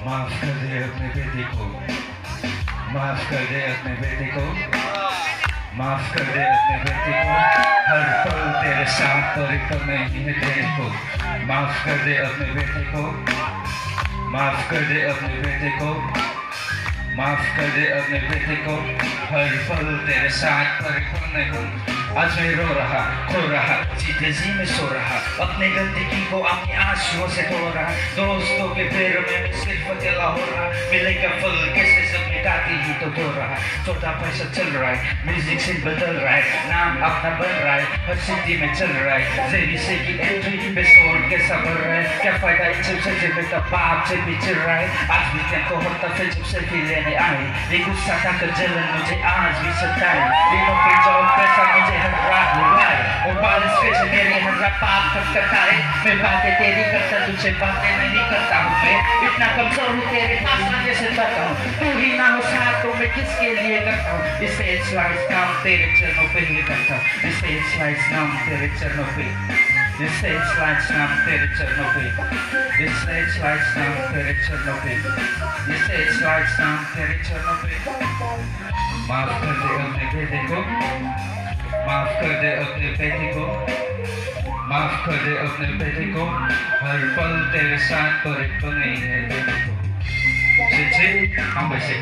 माफ कर दे अपने बेटे को, माफ कर दे अपने बेटे को, माफ कर दे अपने बेटे को। हर पल तेरे साथ और एक पल नहीं है तेरे को। माफ कर दे अपने बेटे को, माफ कर दे अपने बेटे को, माफ कर दे अपने बेटे को। हर पल तेरे साथ और एक पल नहीं। आज मैं रो रहा, खो रहा, जीते जी में सो रहा, अपने गंदगी को अपने आंसुओं से धो रहा। दोस्तों के पैरों में मैं सिर्फ अकेला हो रहा। मिलेगा फल कैसे जब मिटाती ही तो धो रहा। छोटा पैसा चल रहा है, म्यूजिक से बदल रहा है, नाम अपना बन रहा है, हर सिटी में चल रहा है। जेबी से की एंट्री पे स्टोर कैसा भर रहा है, क्या फायदा इन सब से जब मेरा बाप से भी चल रहा है। आज भी क्या को होता फिर जब सेल्फी लेने आए, ये गुस्सा था का जलन मुझे आज भी सताए। दिनों पे जॉब पैसा मुझे हर रात हुआ है, और बारिश पे से मेरे हर रात पाप खटखटा है। मैं बातें तेरी करता तुझसे बातें नहीं करता हूँ। मैं इतना कमजोर हूँ तेरे पास आने से डरता हूँ। तू ही ना हो साथ तो मैं किसके लिए करता हूँ। इसे स्लाइस नाम तेरे चरणों पे ही करता हूँ। इसे स्लाइस नाम तेरे चरणों पे, इसे स्लाइस नाम तेरे चरणों पे, इसे स्लाइस नाम तेरे चरणों पे, इसे स्लाइस नाम तेरे चरणों पे। माफ कर दे अपने बेटे को, माफ कर दे अपने बेटे को, माफ कर दे अपने बेटे को। हर पल तेरे साथ पर एक पल नहीं है बेटे को। हम वैसे